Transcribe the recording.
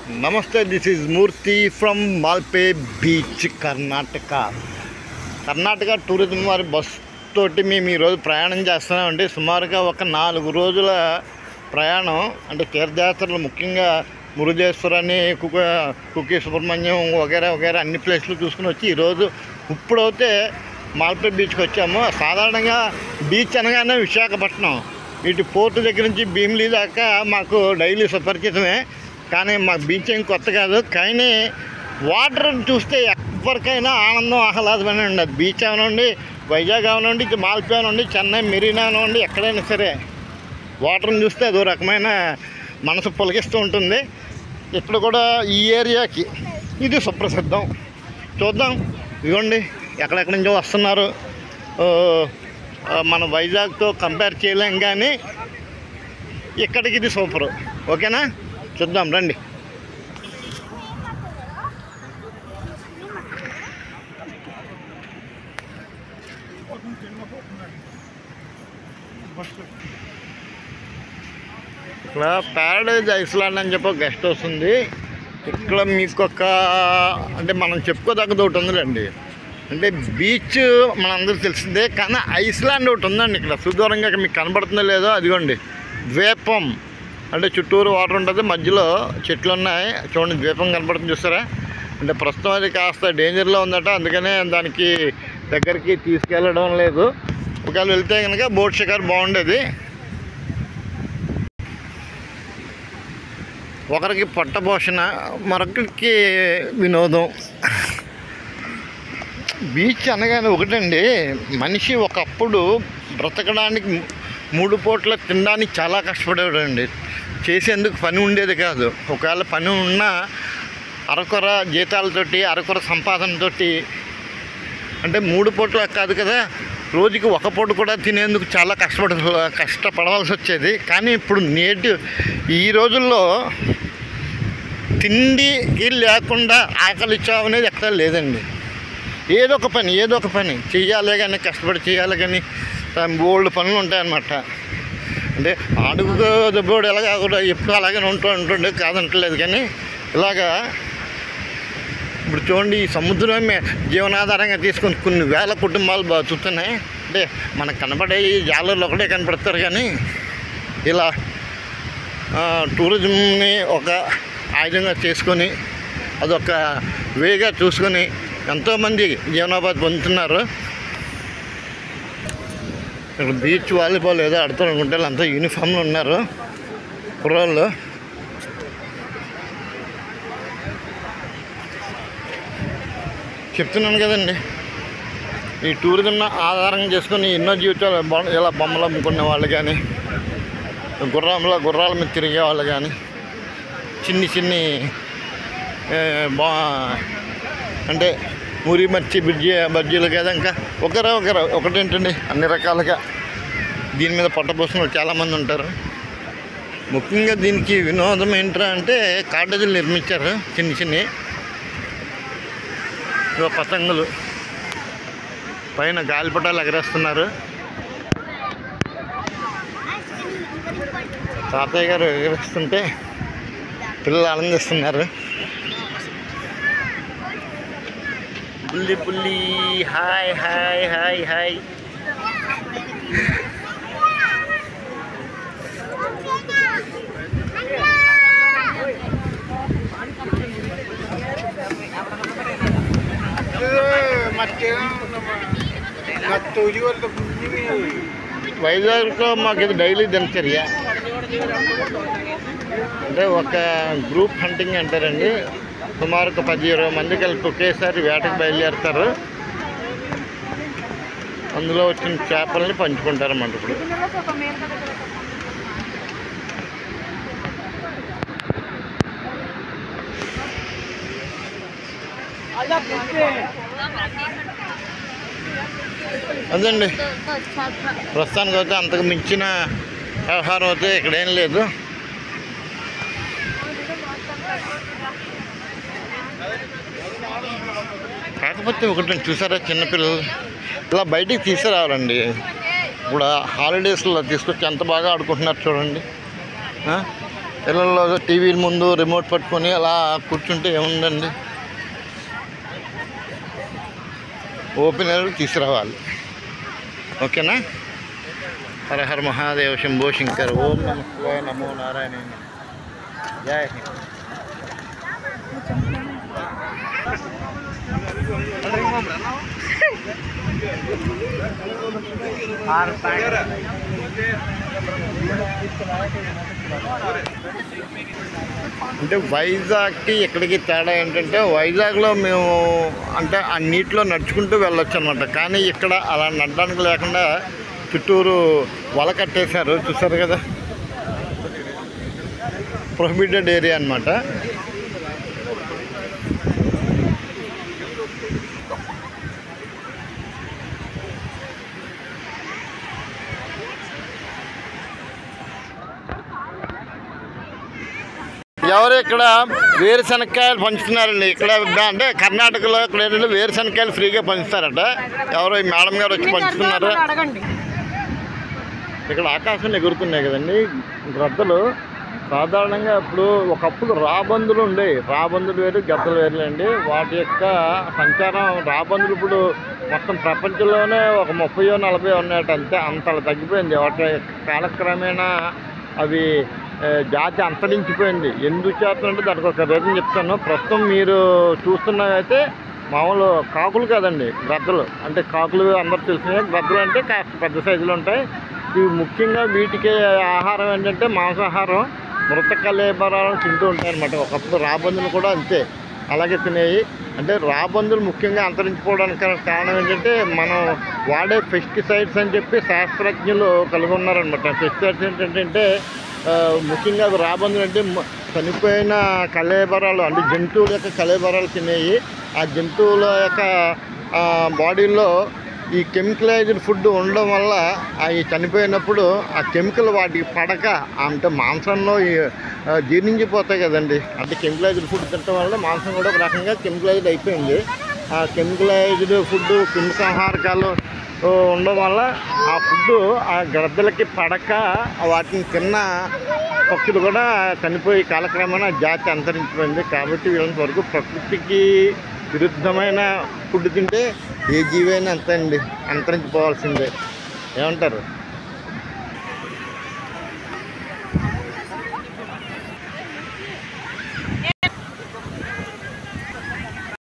Namaste, this is Murthy from Malpe Beach, Karnataka. Karnataka tourism వారి bus తోటి మేము ఈరోజు ప్రయాణం చేస్తున్నామండి. సుమారుగా ఒక 4 రోజుల ప్రయాణం. అంటే తీర్థయాత్రలు ముఖ్యంగా మురుదేశ్వర్ అని కుకి సుబ్రహ్మణ్యం వగేరా వగేరా అన్ని ప్లేస్లు చూసుకుని వచ్చి ఈరోజు ఇప్పుడైతే మాల్పే బీచ్కి వచ్చాము. సాధారణంగా బీచ్ అనగానే విశాఖపట్నం ఇటు పోర్టు దగ్గర నుంచి భీమిలి దాకా మాకు డైలీ సుపరిచితమే. కానీ మాకు బీచ్ ఏం కొత్త కాదు. కానీ వాటర్ చూస్తే ఎవరికైనా ఆనందం ఆహ్లాదమైన ఉండదు. బీచ్ అవనండి, వైజాగ్ అవనండి, మాల్పే అవనండి, చెన్నై మెరీనా అవనండి, ఎక్కడైనా సరే వాటర్ని చూస్తే అదో రకమైన మనసు పొలగిస్తూ ఉంటుంది. ఇక్కడ కూడా ఈ ఏరియాకి ఇది సుప్రసిద్ధం. చూద్దాం. ఇదిగోండి ఎక్కడెక్కడి నుంచో వస్తున్నారు. మన వైజాగ్తో కంపేర్ చేయలేం, కానీ ఇక్కడికి ఇది సూపరు. ఓకేనా, చూద్దాం రండి. ఇక్కడ ప్యారడైజ్ ఐస్లాండ్ అని చెప్పి ఒక గెస్ట్ హౌస్ ఉంది. ఇక్కడ మీకు అంటే మనం చెప్పుకోదగ్గది ఒకటి ఉందండి. అంటే బీచ్ మనందరూ తెలిసిందే, కానీ ఐస్లాండ్ ఒకటి ఉందండి ఇక్కడ సుదూరంగా. మీకు కనబడుతుందో లేదో, అదిగోండి ద్వీపం. అంటే చుట్టూరు వాటర్ ఉంటుంది, మధ్యలో చెట్లు ఉన్నాయి. చూడండి ద్వీపం కనబడుతుంది, చూస్తారా? అంటే ప్రస్తుతం అది కాస్త డేంజర్లో ఉందట, అందుకనే దానికి దగ్గరికి తీసుకెళ్ళడం లేదు. ఒకవేళ వెళ్తే కనుక బోట్ షికార్ బాగుండేది. ఒకరికి పట్టపోషణ, మరొకరికి వినోదం. బీచ్ అనగానే ఒకటండి, మనిషి ఒకప్పుడు బ్రతకడానికి 3 పూట్ల తినడానికి చాలా కష్టపడేవాడండి. చేసేందుకు పని ఉండేది కాదు. ఒకవేళ పని ఉన్నా అరకొర జీతాలతోటి, అరకొర సంపాదనతోటి, అంటే 3 పూట్ల కాదు కదా, రోజుకి 1 పూట కూడా తినేందుకు చాలా కష్టపడవలసి వచ్చేది. కానీ ఇప్పుడు ఈ రోజుల్లో తిండికి లేకుండా ఆకలి చావు అనేది ఎక్కడ లేదండి. ఏదో ఒక పని చెయ్యాలి, కానీ కష్టపడి చేయాలి, కానీ బోల్డ్ పనులు ఉంటాయన్నమాట. అంటే అడుగు దెబ్బోడు ఎలాగా కూడా ఎప్పుడు అలాగే ఉంటుండే కాదంటలేదు. కానీ ఇలాగా ఇప్పుడు చూడండి, ఈ సముద్రమే జీవనాధారంగా తీసుకొని కొన్ని వేల కుటుంబాలు బతుకుతున్నాయి. అంటే మనకు కనపడే ఈ జాలర్లు ఒకటే కనపడతారు, కానీ ఇలా టూరిజంని ఒక ఆయుధంగా చేసుకొని అదొక వేగా చూసుకొని ఎంతోమంది జీవనోపాధి పొందుతున్నారు. ఇక్కడ బీచ్ వాలీబాల్ ఏదో ఆడుతూ అనుకుంటే అంతా యూనిఫామ్లో ఉన్నారు కుర్రాళ్ళు. చెప్తున్నాను కదండి, ఈ టూరిజం ఆధారంగా చేసుకుని ఎన్నో జీవితాలు ఇలా బొమ్మలు అమ్ముకునే వాళ్ళు కానీ, గుర్రాల మీద తిరిగే వాళ్ళు కానీ, చిన్ని అంటే మురి మర్చి బజ్జీలు కదా, ఇంకా ఒకటేంటండి అన్ని రకాలుగా దీని మీద పట్టపోసిన చాలామంది ఉంటారు. ముఖ్యంగా దీనికి వినోదం ఏంట్రా అంటే కాటేజీలు నిర్మించారు చిన్ని పతంగులు పైన గాలిపటాలు ఎగరేస్తున్నారు. తాతయ్య గారు ఎగరేస్తుంటే పిల్లలు ఆనందిస్తున్నారు. పుల్లి హాయ్ హాయ్ హాయ్ హాయ్. వైజాగ్లో మాకు ఇది డైలీ దినచర్య. అంటే ఒక గ్రూప్ హంటింగ్ అంటారండి. సుమారు 10-20 మంది కలిపి ఒకేసారి వేటకు బయలుదేరుతారు. అందులో వచ్చిన చేపల్ని పంచుకుంటారన్నమాట. ఇప్పుడు అదండి, ప్రస్తుతానికి అయితే అంతకు మించిన వ్యవహారం అయితే ఇక్కడేం లేదు. కాకపోతే ఒకటి చూసారా, చిన్నపిల్లలు ఇలా బయటికి తీసుకురావాలండి. ఇప్పుడు హాలిడేస్లో తీసుకొచ్చి ఎంత బాగా ఆడుకుంటున్నారు చూడండి. ఇళ్ళల్లో టీవీ ముందు రిమోట్ పట్టుకొని అలా కూర్చుంటే ఏముందండి, ఓపెనర్ తీసుకురావాలి. ఓకేనా? హర హర మహాదేవ శంభో శంకర్. ఓం నమ శివాయ, నమో నారాయణ. జై హింద్. అంటే వైజాగ్కి ఇక్కడికి తేడా ఏంటంటే, వైజాగ్లో మేము అంటే ఆ నీటిలో నడుచుకుంటూ వెళ్ళొచ్చు అనమాట. కానీ ఇక్కడ అలా నడడానికి లేకుండా చుట్టూరు వల కట్టేశారు, చూసారు కదా, ప్రొహిబిటెడ్ ఏరియా అనమాట. ఎవరు ఇక్కడ వేరుశనక్కాయలు పంచుతున్నారండి. ఇక్కడ అంటే కర్ణాటకలో ఇక్కడ ఏంటంటే వేరుశనక్కాయలు ఫ్రీగా పంచుతారట. ఎవరో ఈ మేడం గారు వచ్చి పంచుతున్నారు. ఇక్కడ ఆకాశం ఎగురుతున్నాయి కదండి గ్రద్దలు. సాధారణంగా ఇప్పుడు ఒకప్పుడు రాబందులు ఉండేవి. రాబందులు వేరు, గద్దలు వేరులేండి. వాటి యొక్క సంచారం, రాబందులు ఇప్పుడు మొత్తం ప్రపంచంలోనే ఒక 30-40 ఉన్నాయట, అంతే. అంత తగ్గిపోయింది. వాటి కాలక్రమేణా అవి జాతి అంతరించిపోయింది. ఎందుకు చేస్తానంటే దానికి ఒక రీజన్ చెప్తాను. ప్రస్తుతం మీరు చూస్తున్నవైతే మామూలు కాకులు కాదండి, గ్రద్దలు. అంటే కాకులు అందరూ తెలిసినవి. గ్రద్దలు అంటే కాస్త పెద్ద సైజులు ఉంటాయి. ఇవి ముఖ్యంగా వీటికి ఆహారం ఏంటంటే మాంసాహారం, మృత కళేబరాలను తింటూ ఉంటాయి అన్నమాట. ఒకప్పుడు రాబందులు కూడా అంతే, అలాగే తినేవి. అంటే రాబందులు ముఖ్యంగా అంతరించిపోవడానికి కారణం ఏంటంటే మనం వాడే పెస్టిసైడ్స్ అని చెప్పి శాస్త్రజ్ఞులు కలిగి ఉన్నారనమాట. పెస్టిసైడ్స్ ఏంటంటే ముఖ్యంగా అవి రాబందులు అంటే చనిపోయిన కళేబరాలు, అంటే జంతువుల యొక్క కళేబరాలు తినేవి. ఆ జంతువుల యొక్క బాడీలో ఈ కెమికలైజ్డ్ ఫుడ్ ఉండడం వల్ల అవి చనిపోయినప్పుడు ఆ కెమికల్ వాటికి పడక, అంటే మాంసంలో జీర్ణించిపోతాయి కదండి. అంటే కెమికలైజ్డ్ ఫుడ్ తినడం వల్ల మాంసం కూడా ఒక రకంగా కెమికలైజ్డ్ అయిపోయింది. ఆ కెమికలైజ్డ్ ఫుడ్, హింసాహారకాలు ఉండడం వల్ల ఆ ఫుడ్ ఆ గ్రద్దలకి పడక వాటిని తిన్న పక్షులు కూడా చనిపోయి కాలక్రమేణా జాతి అంతరించిపోయింది. కాబట్టి వీళ్ళంత వరకు ప్రకృతికి విరుద్ధమైన ఫుడ్ తింటే ఏ జీవైనా అంతే అండి, అంతరించిపోవాల్సిందే. ఏమంటారు?